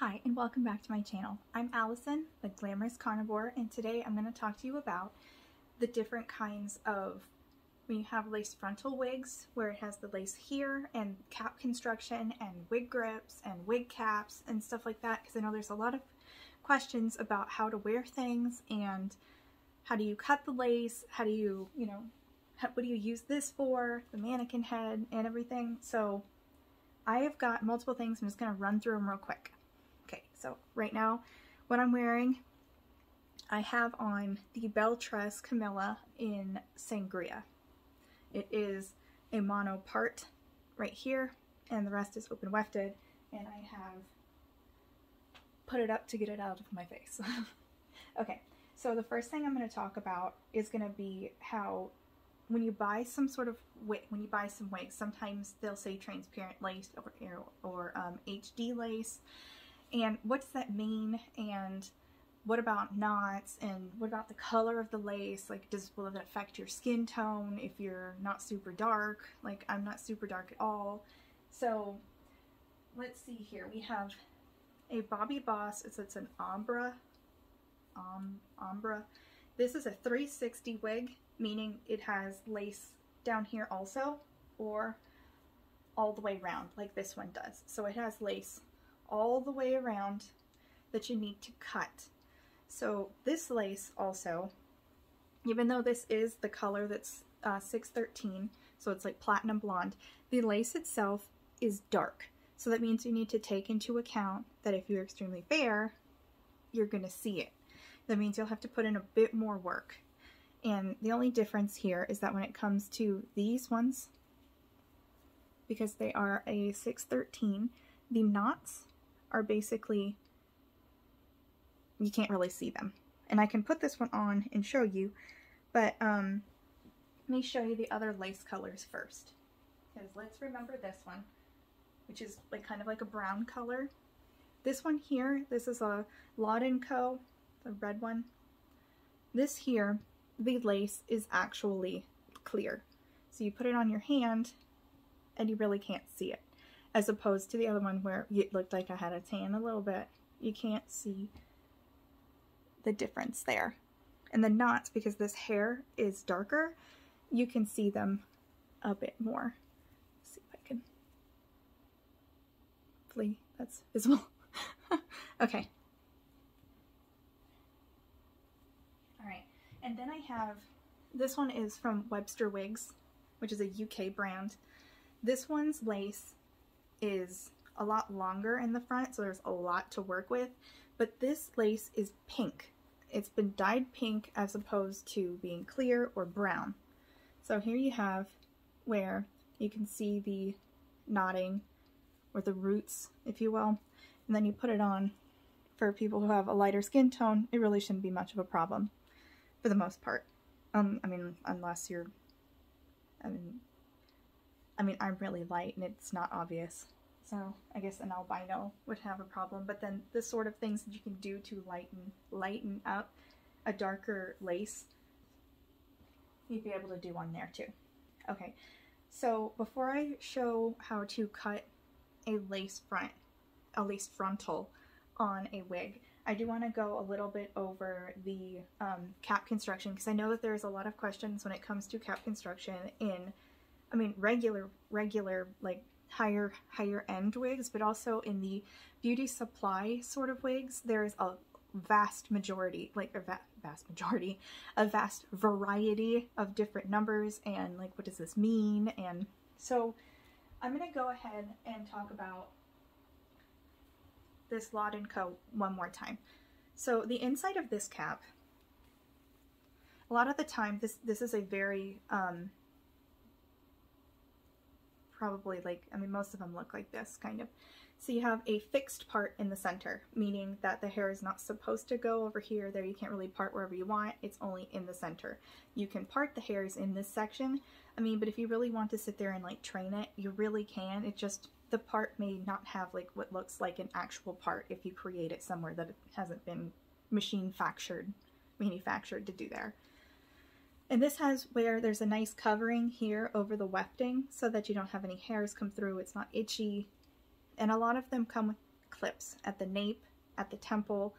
Hi and welcome back to my channel. I'm Allison, the Glamorous Carnivore, and today I'm going to talk to you about the different kinds of, when you have lace frontal wigs where it has the lace here and cap construction and wig grips and wig caps and stuff like that, because I know there's a lot of questions about how to wear things and how do you cut the lace, how do you, what do you use this for, the mannequin head and everything. So I have got multiple things. I'm just going to run through them real quick. Okay, so right now what I'm wearing, I have on the belletress Camilla in Sangria. It is a mono part right here and the rest is open wefted, and I have put it up to get it out of my face. Okay, so the first thing I'm going to talk about is going to be how when you buy some sort of wig, when you buy some wigs, sometimes they'll say transparent lace or HD lace. And what does that mean, and what about knots, and what about the color of the lace? Like, will it affect your skin tone if you're not super dark? Like, I'm not super dark at all. So let's see here. We have a Bobby Boss. It's an Ombre. This is a 360 wig, meaning it has lace down here also, or all the way around like this one does. So it has lace all the way around that you need to cut. So this lace also, even though this is the color that's 613, so it's like platinum blonde, the lace itself is dark. So that means you need to take into account that if you're extremely fair, you're going to see it. That means you'll have to put in a bit more work. And the only difference here is that when it comes to these ones, because they are a 613, the knots are basically, you can't really see them. And I can put this one on and show you, but let me show you the other lace colors first. Because let's remember this one, which is like kind of like a brown color. This one here, this is a Laude & Co., the red one. This here, the lace is actually clear. So you put it on your hand and you really can't see it. As opposed to the other one where it looked like I had a tan a little bit. You can't see the difference there. And the knots, because this hair is darker, you can see them a bit more. Let's see if I can. Hopefully that's visible. Okay. Alright, and then I have, this one is from Webster Wigs, which is a UK brand. This one's lace is a lot longer in the front, so there's a lot to work with, but this lace is pink. It's been dyed pink as opposed to being clear or brown. So here you have where you can see the knotting, or the roots, if you will, and then you put it on. For people who have a lighter skin tone, it really shouldn't be much of a problem for the most part. I mean, unless you're, I mean, I'm really light and it's not obvious. So I guess an albino would have a problem. But then the sort of things that you can do to lighten up a darker lace, you'd be able to do on there too. Okay, so before I show how to cut a lace frontal on a wig, I do want to go a little bit over the cap construction, because I know that there's a lot of questions when it comes to cap construction in, I mean, regular like higher end wigs, but also in the beauty supply sort of wigs. There's a vast majority, like a vast variety of different numbers, and like, what does this mean? And so I'm gonna go ahead and talk about this Laude & Co. one more time. So the inside of this cap, a lot of the time, this is a very probably like, I mean, most of them look like this kind of. So you have a fixed part in the center, meaning that the hair is not supposed to go over here, there. You can't really part wherever you want. It's only in the center. You can part the hairs in this section. I mean, but if you really want to sit there and like train it, you really can. It just, the part may not have like what looks like an actual part if you create it somewhere that it hasn't been manufactured to do there. And this has where there's a nice covering here over the wefting so that you don't have any hairs come through. It's not itchy. And a lot of them come with clips at the nape, at the temple.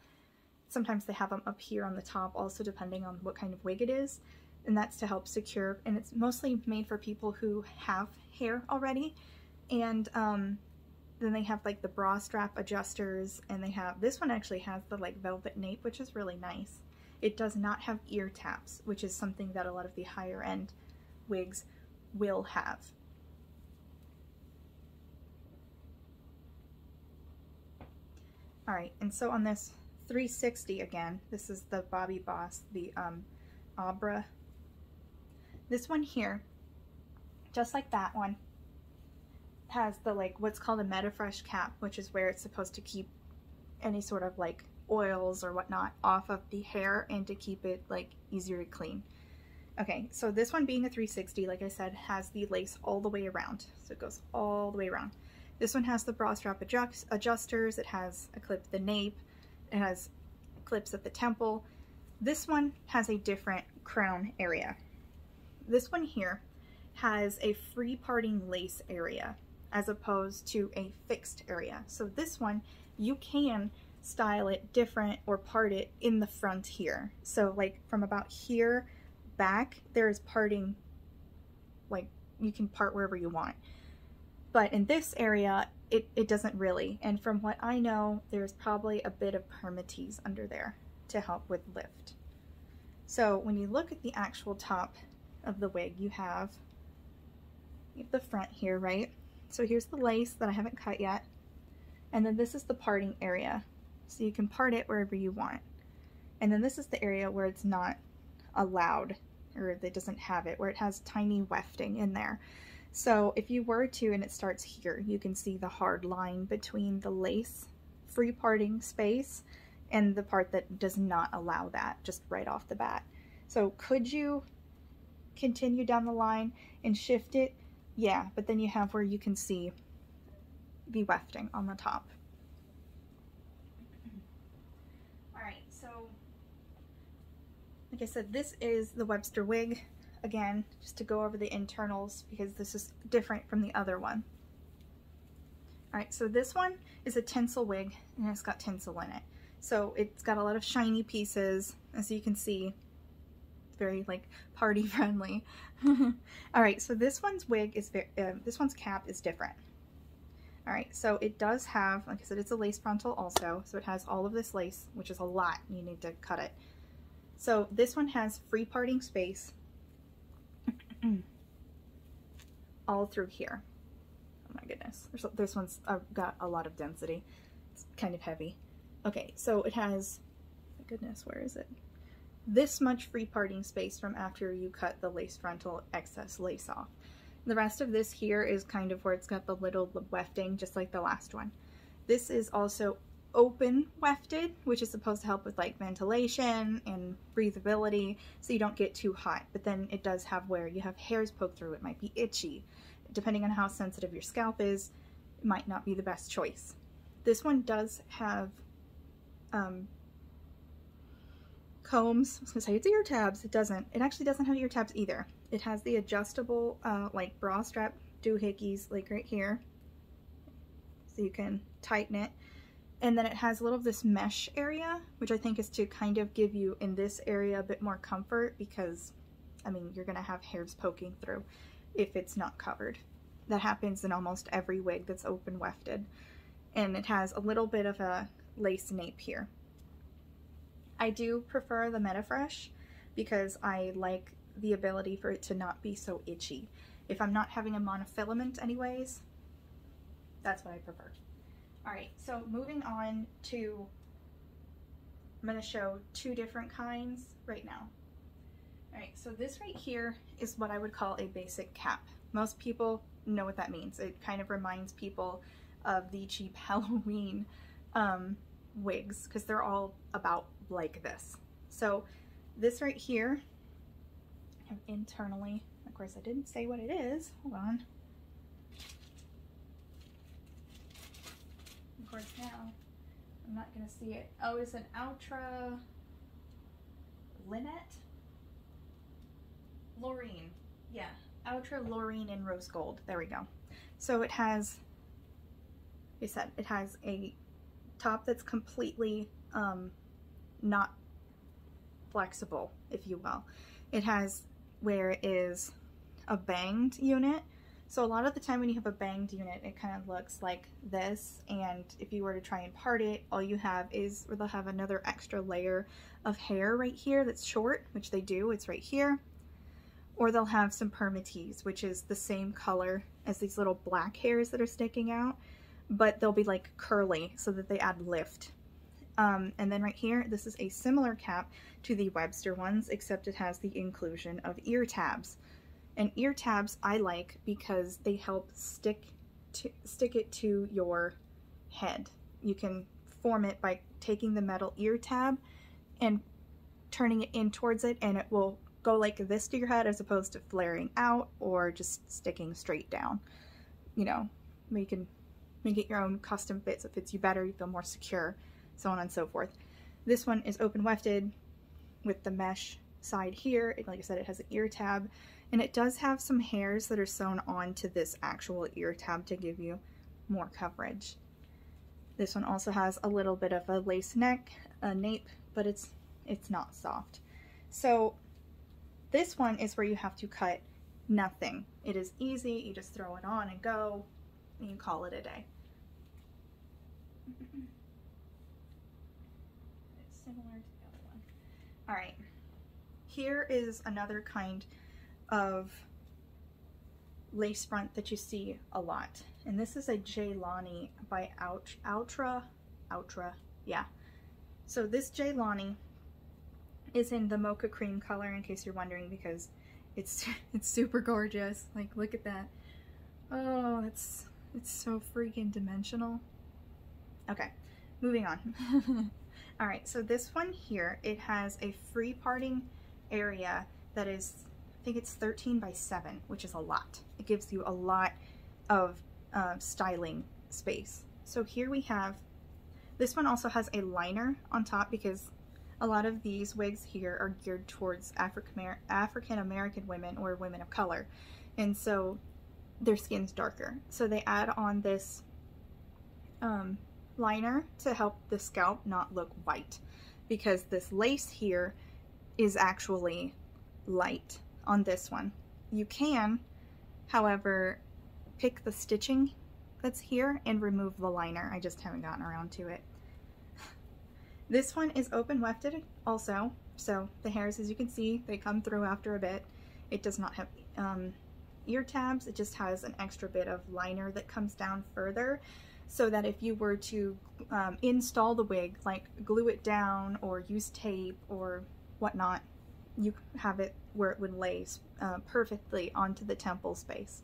Sometimes they have them up here on the top also, depending on what kind of wig it is. And that's to help secure, and it's mostly made for people who have hair already. And then they have like the bra strap adjusters, and they have, this one actually has the like velvet nape, which is really nice. It does not have ear taps, which is something that a lot of the higher end wigs will have. All right, and so on this 360 again, this is the Bobby Boss, the Outre. This one here, just like that one, has the like what's called a MetaFresh cap, which is where it's supposed to keep any sort of like oils or whatnot off of the hair and to keep it like easier to clean. Okay, so this one being a 360, like I said, has the lace all the way around, so it goes all the way around. This one has the bra strap adjusters, it has a clip at the nape, it has clips at the temple. This one has a different crown area. This one here has a free parting lace area as opposed to a fixed area. So this one, you can style it different or part it in the front here. So like from about here back, there is parting, like you can part wherever you want. But in this area, it doesn't really. And from what I know, there's probably a bit of permatease under there to help with lift. So when you look at the actual top of the wig, you have the front here, right? So here's the lace that I haven't cut yet. And then this is the parting area. So you can part it wherever you want. And then this is the area where it's not allowed, or it doesn't have it, where it has tiny wefting in there. So if you were to, and it starts here, you can see the hard line between the lace free parting space and the part that does not allow that, just right off the bat. So could you continue down the line and shift it? Yeah, but then you have where you can see the wefting on the top. Alright, so like I said, this is the Webster wig. Again, just to go over the internals because this is different from the other one. Alright, so this one is a tinsel wig and it's got tinsel in it. So it's got a lot of shiny pieces, as you can see. It's very like party friendly. Alright, so this one's wig is this one's cap is different. Alright, so it does have, like I said, it's a lace frontal also, so it has all of this lace, which is a lot. You need to cut it. So this one has free parting space all through here. Oh my goodness, this one's got a lot of density. It's kind of heavy. Okay, so it has, my goodness, where is it? This much free parting space from after you cut the lace frontal excess lace off. The rest of this here is kind of where it's got the little wefting, just like the last one. This is also open wefted, which is supposed to help with like ventilation and breathability so you don't get too hot. But then it does have where you have hairs poke through, it might be itchy. Depending on how sensitive your scalp is, it might not be the best choice. This one does have combs. I was gonna say it's ear tabs. It doesn't. It actually doesn't have ear tabs either. It has the adjustable like bra strap doohickeys like right here, so you can tighten it. And then it has a little of this mesh area, which I think is to kind of give you in this area a bit more comfort because, I mean, you're gonna have hairs poking through if it's not covered. That happens in almost every wig that's open wefted. And it has a little bit of a lace nape here. I do prefer the MetaFresh because I like the ability for it to not be so itchy. If I'm not having a monofilament anyways, that's what I prefer. Alright, so moving on to, I'm going to show two different kinds right now. Alright, so this right here is what I would call a basic cap. Most people know what that means. It kind of reminds people of the cheap Halloween wigs because they're all about like this. So this right here, internally, of course I didn't say what it is, hold on. Of course now, I'm not going to see it. Oh, it's an Outre Lynette? Laureen. Yeah, Outre Laureen in rose gold. There we go. So it has, like I said, it has a top that's completely not flexible, if you will. It has where it is a banged unit. So a lot of the time when you have a banged unit, it kind of looks like this, and if you were to try and part it, all you have is, or they'll have another extra layer of hair right here that's short, which they do, it's right here. Or they'll have some permatease, which is the same color as these little black hairs that are sticking out, but they'll be like curly so that they add lift. And then right here, this is a similar cap to the Webster ones, except it has the inclusion of ear tabs. And ear tabs I like because they help stick it to your head. You can form it by taking the metal ear tab and turning it in towards it, and it will go like this to your head as opposed to flaring out or just sticking straight down. You know, you can make it your own custom fit so it fits you better, you feel more secure, so on and so forth. This one is open wefted with the mesh side here. Like I said, it has an ear tab, and it does have some hairs that are sewn onto this actual ear tab to give you more coverage. This one also has a little bit of a lace neck, a nape, but it's not soft. So this one is where you have to cut nothing. It is easy, you just throw it on and go, and you call it a day. It's similar to the other one. All right, here is another kind of lace front that you see a lot, and this is a Jaylani by Outre, yeah. So this Jaylani is in the mocha cream color, in case you're wondering, because it's super gorgeous. Like, look at that. Oh, it's so freaking dimensional. Okay, moving on. All right, so this one here, it has a free parting area that is, I think it's 13 by 7, which is a lot. It gives you a lot of styling space. So here we have, this one also has a liner on top because a lot of these wigs here are geared towards African American women or women of color, and so their skin's darker. So they add on this liner to help the scalp not look white, because this lace here is actually light on this one. You can, however, pick the stitching that's here and remove the liner. I just haven't gotten around to it. This one is open wefted also, so the hairs, as you can see, they come through after a bit. It does not have ear tabs, it just has an extra bit of liner that comes down further, so that if you were to install the wig, like glue it down or use tape or whatnot, you have it where it would lay perfectly onto the temple space.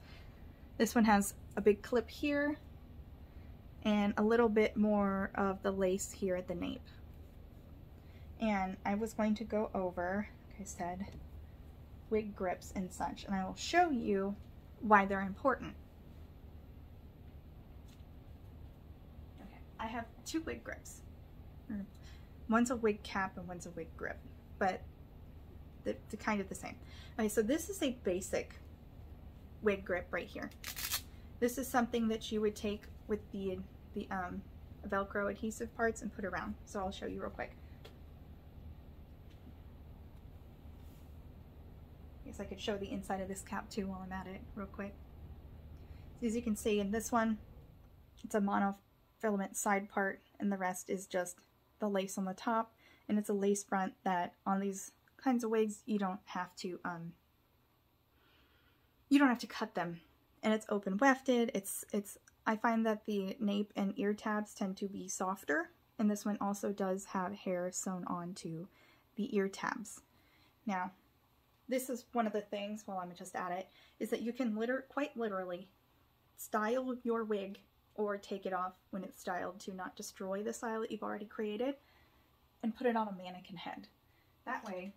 This one has a big clip here and a little bit more of the lace here at the nape. And I was going to go over, like I said, wig grips and such, and I will show you why they're important. Okay, I have 2 wig grips. One's a wig cap and one's a wig grip, but they're kind of the same. Okay, so this is a basic wig grip right here. This is something that you would take with the Velcro adhesive parts and put around. So I'll show you real quick. I guess I could show the inside of this cap too while I'm at it real quick. So as you can see in this one, it's a monofilament side part and the rest is just the lace on the top, and it's a lace front that on these kinds of wigs you don't have to cut them, and it's open wefted. I find that the nape and ear tabs tend to be softer, and this one also does have hair sewn onto the ear tabs. Now, this is one of the things, while I'm just at it, is that you can quite literally style your wig or take it off when it's styled to not destroy the style that you've already created, and put it on a mannequin head. That way,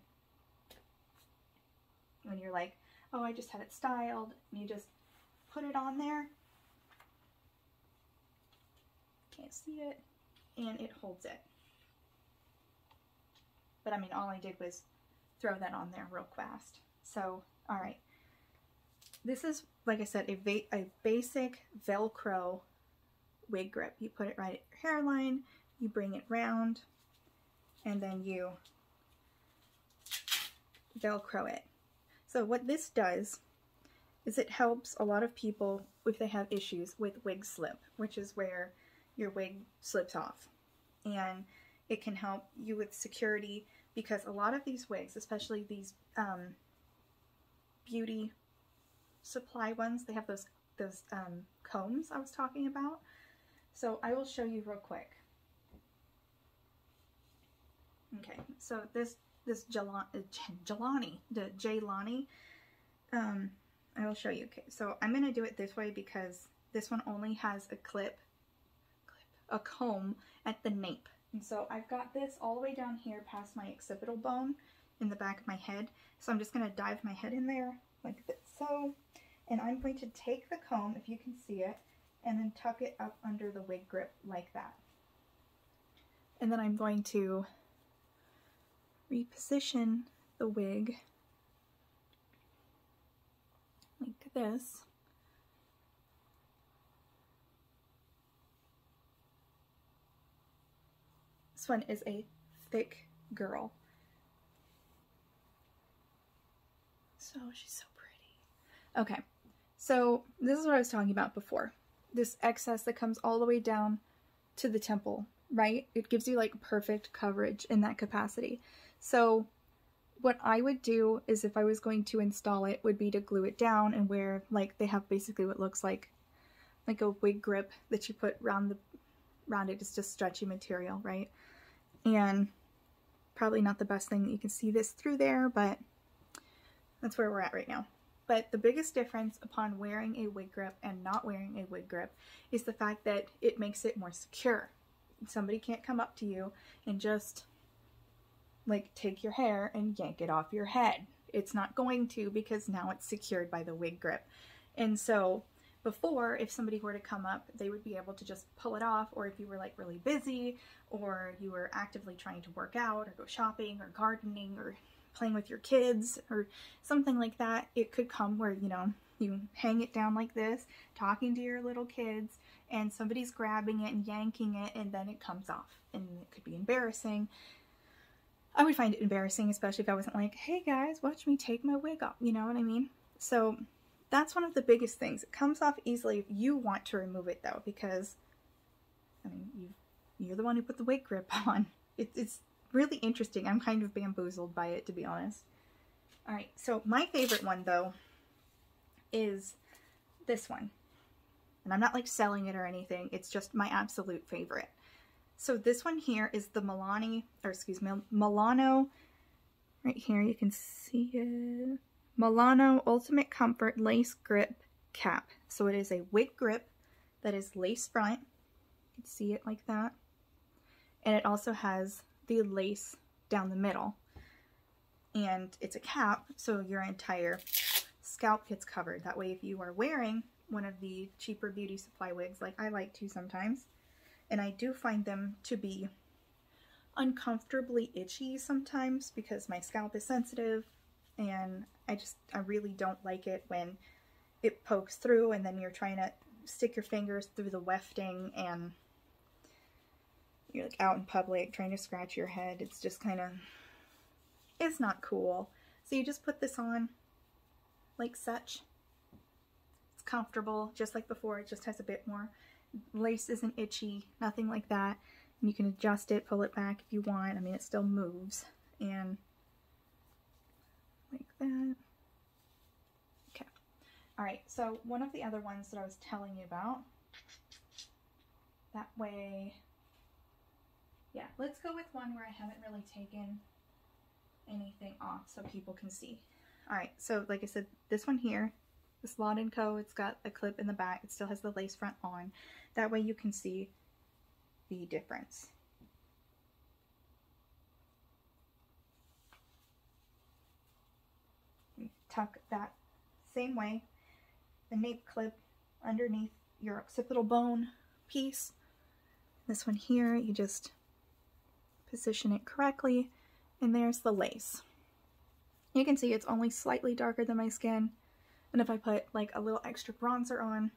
when you're like, oh, I just had it styled, and you just put it on there, can't see it, and it holds it. But I mean, all I did was throw that on there real fast. So, alright. This is, like I said, a basic Velcro wig grip. You put it right at your hairline, you bring it round, and then you Velcro it. So what this does is it helps a lot of people if they have issues with wig slip, which is where your wig slips off. And it can help you with security, because a lot of these wigs, especially these beauty supply ones, they have those combs I was talking about. So I will show you real quick. Okay, so this Jaylani, I will show you. Okay, so I'm going to do it this way because this one only has a comb at the nape. And so I've got this all the way down here past my occipital bone in the back of my head. So I'm just going to dive my head in there like this. So, and I'm going to take the comb, if you can see it, and then tuck it up under the wig grip like that. And then I'm going to reposition the wig like this. This one is a thick girl. So she's so pretty. Okay, so this is what I was talking about before. This excess that comes all the way down to the temple, right? It gives you like perfect coverage in that capacity. So what I would do is, if I was going to install it, would be to glue it down and wear, like, they have basically what looks like a wig grip that you put around it. It's just stretchy material, right? And probably not the best thing that you can see this through there, but that's where we're at right now. But the biggest difference upon wearing a wig grip and not wearing a wig grip is the fact that it makes it more secure. Somebody can't come up to you and just like take your hair and yank it off your head. It's not going to, because now it's secured by the wig grip. And so before, if somebody were to come up, they would be able to just pull it off, or if you were like really busy, or you were actively trying to work out or go shopping or gardening or playing with your kids or something like that, it could come where, you know, you hang it down like this, talking to your little kids, and somebody's grabbing it and yanking it, and then it comes off, and it could be embarrassing. I would find it embarrassing, especially if I wasn't like, hey guys, watch me take my wig off, you know what I mean? So that's one of the biggest things. It comes off easily if you want to remove it though, because I mean, you're the one who put the wig grip on. It's really interesting. I'm kind of bamboozled by it, to be honest. Alright, so my favorite one though is this one. And I'm not like selling it or anything, it's just my absolute favorite. So this one here is the Milano, right here you can see it, Milano Ultimate Comfort Lace Grip Cap. So it is a wig grip that is lace front, you can see it like that, and it also has the lace down the middle, and it's a cap, so your entire scalp gets covered. That way if you are wearing one of the cheaper beauty supply wigs, like I like to sometimes, and I do find them to be uncomfortably itchy sometimes because my scalp is sensitive, and I really don't like it when it pokes through and then you're trying to stick your fingers through the wefting and you're like out in public trying to scratch your head. It's just kind of, it's not cool. So you just put this on like such. It's comfortable, just like before. It just has a bit more lace, isn't itchy, nothing like that. And you can adjust it, pull it back if you want. I mean, it still moves, and like that. Okay. Alright, so one of the other ones that I was telling you about, that way, yeah, let's go with one where I haven't really taken anything off so people can see. Alright, so like I said, this one here, this Laude & Co., it's got a clip in the back. It still has the lace front on. That way you can see the difference. You tuck that same way, the nape clip underneath your occipital bone piece. This one here, you just position it correctly, and there's the lace. You can see it's only slightly darker than my skin, and if I put like a little extra bronzer on,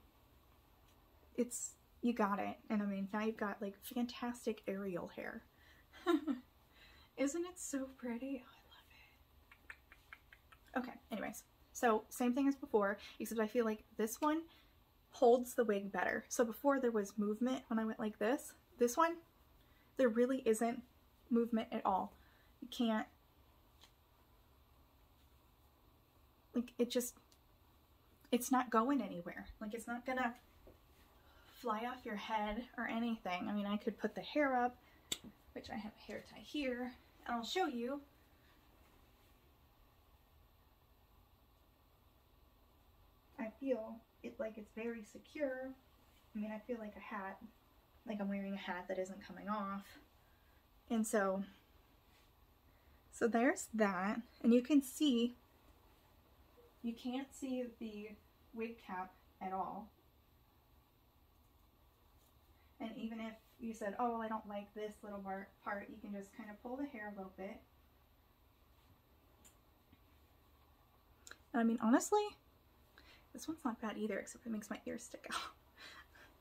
it's, you got it. And I mean, now you've got like fantastic aerial hair. Isn't it so pretty? Oh, I love it. Okay, anyways. So same thing as before, except I feel like this one holds the wig better. So before there was movement when I went like this. This one, there really isn't movement at all. You can't, like, it's not going anywhere. Like, it's not gonna fly off your head or anything. I mean, I could put the hair up, which I have a hair tie here, and I'll show you. I feel it like it's very secure. I mean, I feel like a hat, like I'm wearing a hat that isn't coming off. And so there's that. And you can see, you can't see the wig cap at all. And even if you said, oh, I don't like this little part, you can just kind of pull the hair a little bit. And I mean, honestly, this one's not bad either, except it makes my ears stick out.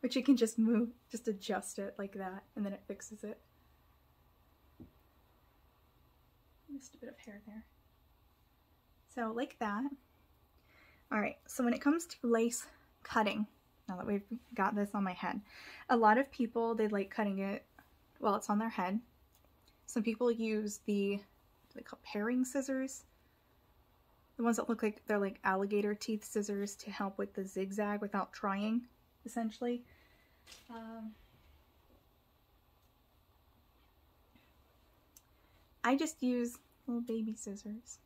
But you can just move, just adjust it like that, and then it fixes it. Missed a bit of hair there. So like that. Alright, so when it comes to lace cutting, now that we've got this on my head, a lot of people, they like cutting it while it's on their head. Some people use the, what they call paring scissors. The ones that look like they're like alligator teeth scissors to help with the zigzag without trying, essentially. I just use little baby scissors.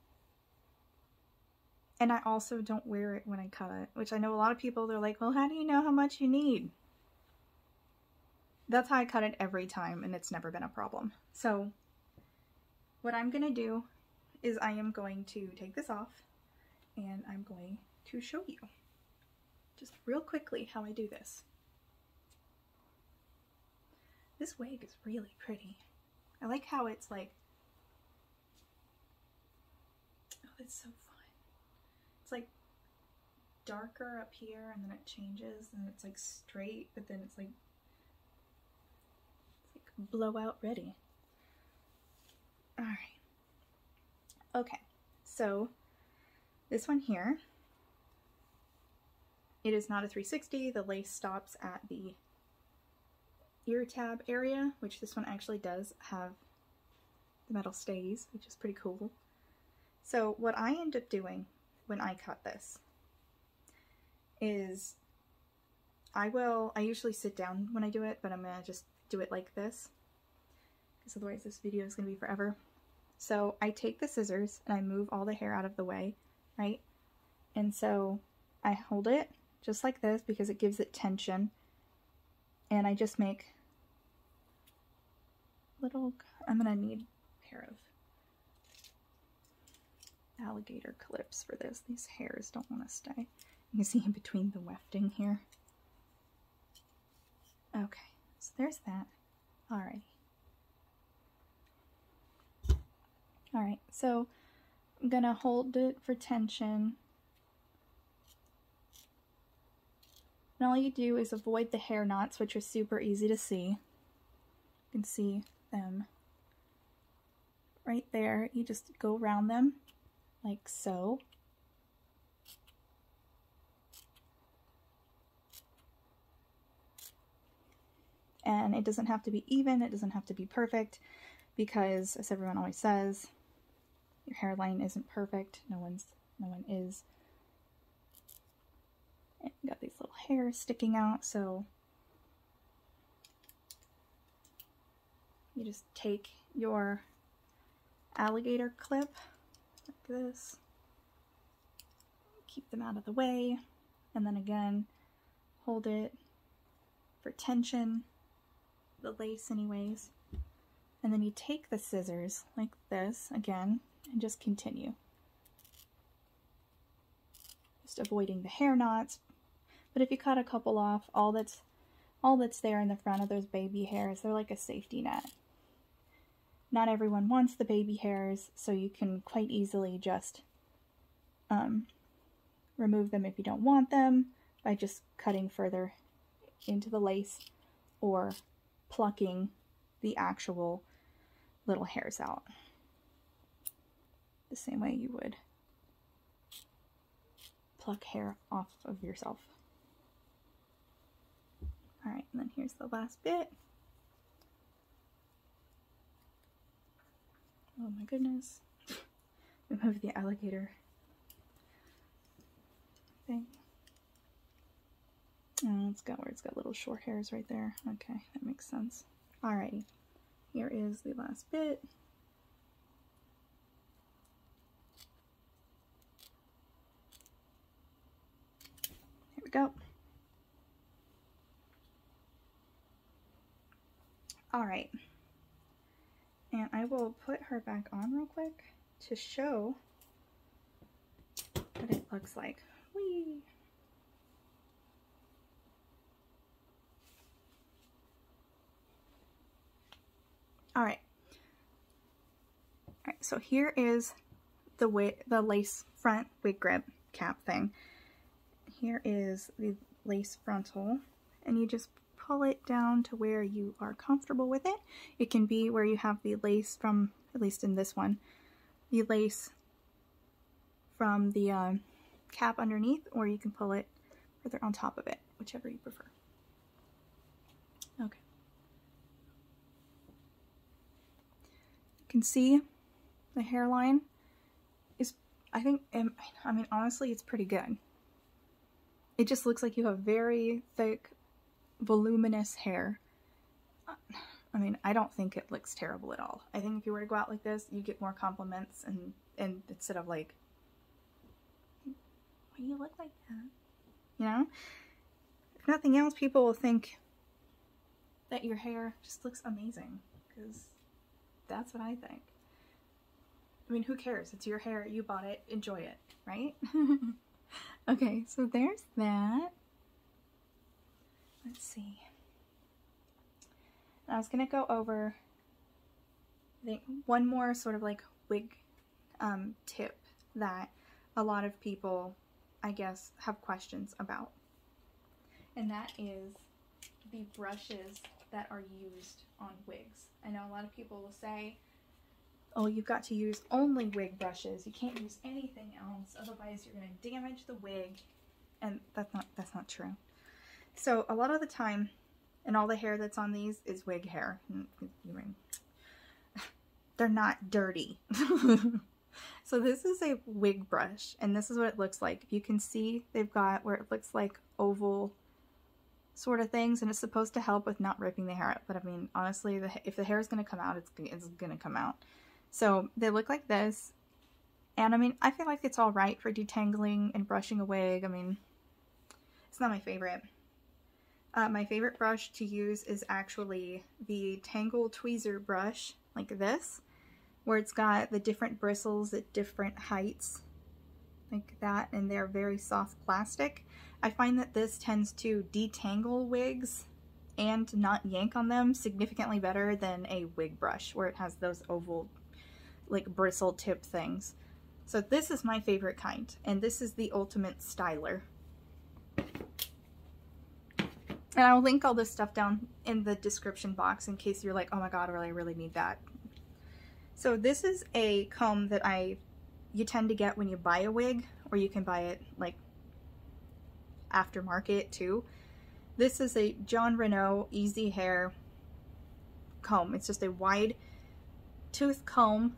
And I also don't wear it when I cut it, which I know a lot of people, they're like, well, how do you know how much you need? That's how I cut it every time, and it's never been a problem. So what I'm going to do is I am going to take this off, and I'm going to show you just real quickly how I do this. This wig is really pretty. I like how it's like, oh, it's so fun. It's like darker up here, and then it changes, and it's like straight, but then it's like blowout ready. Alright. Okay, so this one here, it is not a 360. The lace stops at the ear tab area, which this one actually does have the metal stays, which is pretty cool. So what I end up doing when I cut this is I usually sit down when I do it, but I'm gonna just do it like this, because otherwise this video is gonna be forever. So I take the scissors and I move all the hair out of the way, right? And so I hold it just like this because it gives it tension, and I just make little, I'm gonna need a pair of alligator clips for this. These hairs don't want to stay. You can see in between the wefting here. Okay, so there's that. Alrighty. Alright, so I'm gonna hold it for tension. And all you do is avoid the hair knots, which are super easy to see. You can see them right there. You just go around them like so. And it doesn't have to be even, it doesn't have to be perfect, because as everyone always says, your hairline isn't perfect. No one is. And you got these little hairs sticking out, so you just take your alligator clip like this, keep them out of the way, and then again hold it for tension, the lace anyways, and then you take the scissors like this again and just continue, just avoiding the hair knots. But if you cut a couple off, all that's there in the front of those baby hairs, they're like a safety net. Not everyone wants the baby hairs, so you can quite easily just remove them if you don't want them by just cutting further into the lace or plucking the actual little hairs out. The same way you would pluck hair off of yourself. Alright, and then here's the last bit. Oh my goodness. Remove the alligator thing. Oh, it's got where it's got little short hairs right there. Okay, that makes sense. Alrighty, here is the last bit. Here we go. Alright, and I will put her back on real quick to show what it looks like. Whee! Alright, so here is the lace front wig grip cap thing. Here is the lace frontal, and you just pull it down to where you are comfortable with it. It can be where you have the lace from, at least in this one, the lace from the cap underneath, or you can pull it further on top of it, whichever you prefer. Okay. You can see the hairline is, I think, I mean, honestly, it's pretty good. It just looks like you have very thick, voluminous hair. I mean, I don't think it looks terrible at all. I think if you were to go out like this, you get more compliments, and instead of like, why do you look like that? You know? If nothing else, people will think that your hair just looks amazing, because that's what I think. I mean, who cares? It's your hair, you bought it, enjoy it, right? Okay, so there's that. Let's see. I was going to go over, I think, one more sort of like wig tip that a lot of people, I guess, have questions about. And that is the brushes that are used on wigs. I know a lot of people will say, oh, you've got to use only wig brushes. You can't use anything else, otherwise you're going to damage the wig. And that's not true. So a lot of the time, and all the hair that's on these is wig hair. They're not dirty. So this is a wig brush, and this is what it looks like. You can see they've got where it looks like oval sort of things, and it's supposed to help with not ripping the hair out. But I mean, honestly, if the hair is going to come out, it's going to come out. So they look like this, and I mean, I feel like it's all right for detangling and brushing a wig. I mean, it's not my favorite. My favorite brush to use is actually the Tangle tweezer brush, like this, where it's got the different bristles at different heights, like that, and they're very soft plastic. I find that this tends to detangle wigs and not yank on them significantly better than a wig brush, where it has those oval, like, bristle tip things. So this is my favorite kind, and this is the Ultimate Styler. And I'll link all this stuff down in the description box in case you're like, oh my god, I really need that. So this is a comb that you tend to get when you buy a wig, or you can buy it like aftermarket too. This is a John Renault Easy Hair comb. It's just a wide tooth comb,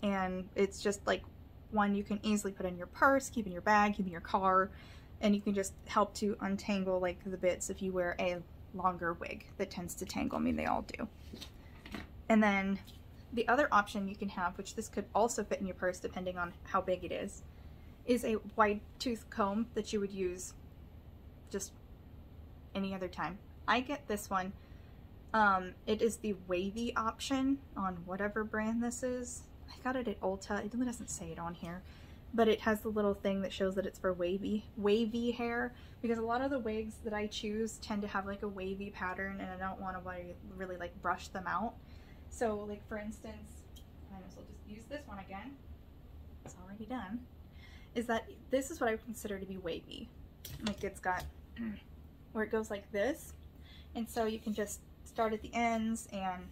and it's just like one you can easily put in your purse, keep in your bag, keep in your car. And you can just help to untangle like the bits if you wear a longer wig that tends to tangle. I mean, they all do. And then the other option you can have, which this could also fit in your purse depending on how big it is a wide tooth comb that you would use just any other time. I get this one. It is the wavy option on whatever brand this is. I got it at Ulta. It really doesn't say it on here. But it has the little thing that shows that it's for wavy hair, because a lot of the wigs that I choose tend to have like a wavy pattern, and I don't want to really like brush them out. So like, for instance, I might as well just use this one again. It's already done. Is that this is what I would consider to be wavy. Like, it's got where it goes like this. And so you can just start at the ends and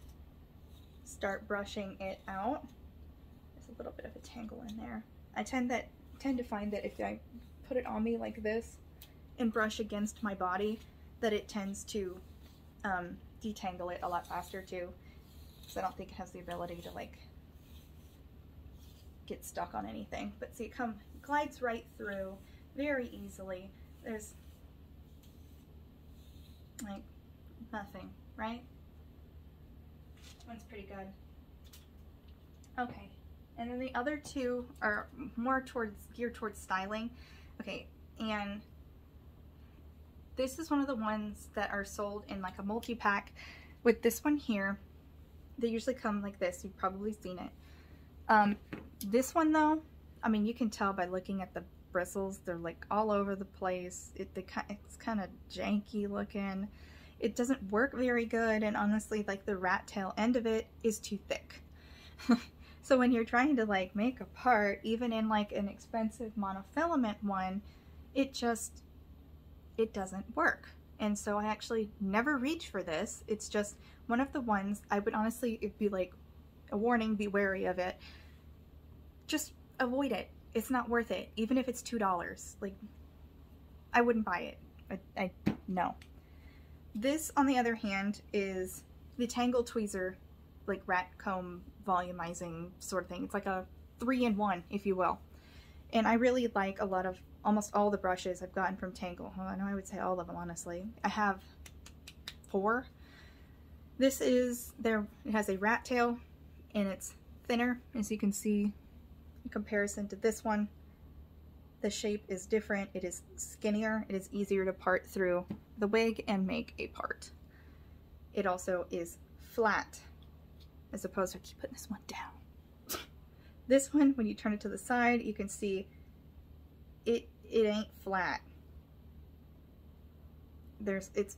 start brushing it out. There's a little bit of a tangle in there. I tend to find that if I put it on me like this and brush against my body, that it tends to detangle it a lot faster too. Because I don't think it has the ability to like get stuck on anything. But see, it glides right through very easily. There's like nothing, right? This one's pretty good. Okay, and then the other two are more geared towards styling. Okay, and this is one of the ones that are sold in like a multi-pack with this one here. They usually come like this. You've probably seen it. This one though, I mean, you can tell by looking at the bristles, they're like all over the place. It's kind of janky looking. It doesn't work very good, and honestly, like the rat tail end of it is too thick. So when you're trying to like make a part, even in like an expensive monofilament one, it doesn't work. And so I actually never reach for this. It's just one of the ones I would honestly, it'd be like a warning, be wary of it. Just avoid it. It's not worth it. Even if it's $2, like I wouldn't buy it. No. This, on the other hand, is the Tangle Tweezer, like rat comb volumizing sort of thing. It's like a 3-in-1, if you will. And I really like almost all the brushes I've gotten from Tangle. Well, I know I would say all of them, honestly. I have 4. This is it has a rat tail, and it's thinner, as you can see in comparison to this one. The shape is different. It is skinnier. It is easier to part through the wig and make a part. It also is flat, as opposed to, I keep putting this one down. This one, when you turn it to the side, you can see it ain't flat. It's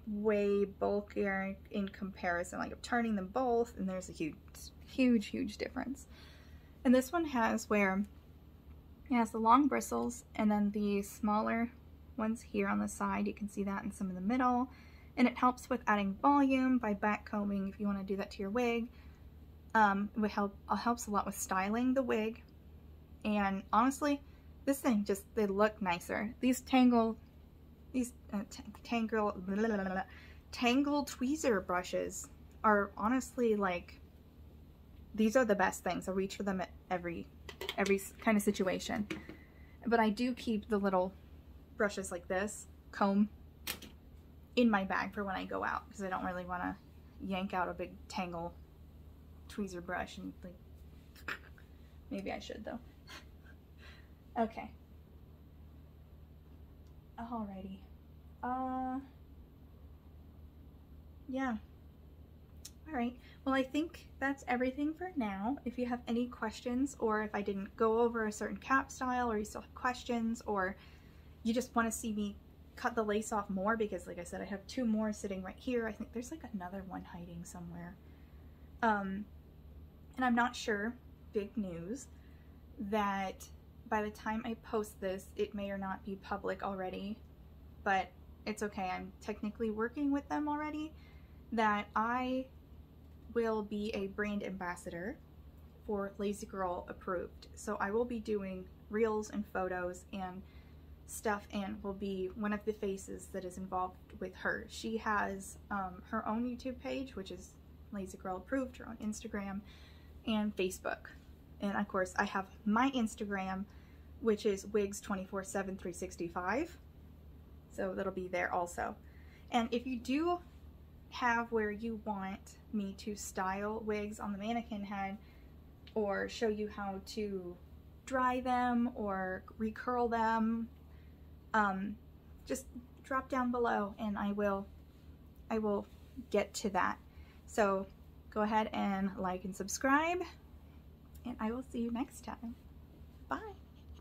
way bulkier in comparison. Like I'm turning them both, and there's a huge difference. And this one has where it has the long bristles, and then the smaller ones here on the side. You can see that in some in the middle. And it helps with adding volume by back combing if you want to do that to your wig. It helps a lot with styling the wig. And honestly, this thing they look nicer. These Tangle tweezer brushes are honestly like, these are the best things. I reach for them at every kind of situation. But I do keep the little brushes like this, comb, in my bag for when I go out, because I don't really want to yank out a big Tangle tweezer brush and like, maybe I should though. Okay. Alrighty. Yeah. Alright. Well, I think that's everything for now. If you have any questions, or if I didn't go over a certain cap style, or you still have questions, or you just want to see me cut the lace off more, because like I said, I have 2 more sitting right here. I think there's like another one hiding somewhere. And I'm not sure, big news, that by the time I post this, it may or not be public already, but it's okay. I'm technically working with them already, that I will be a brand ambassador for Lazy Girl Approved. So I will be doing reels and photos and stuff, and will be one of the faces that is involved with her. She has her own YouTube page, which is Lazy Girl Approved, her own Instagram and Facebook. And of course I have my Instagram, which is Wigs 24/7/365. So that'll be there also. And if you do have where you want me to style wigs on the mannequin head, or show you how to dry them or recurl them, just drop down below and I will get to that. So go ahead and like and subscribe, and I will see you next time. Bye.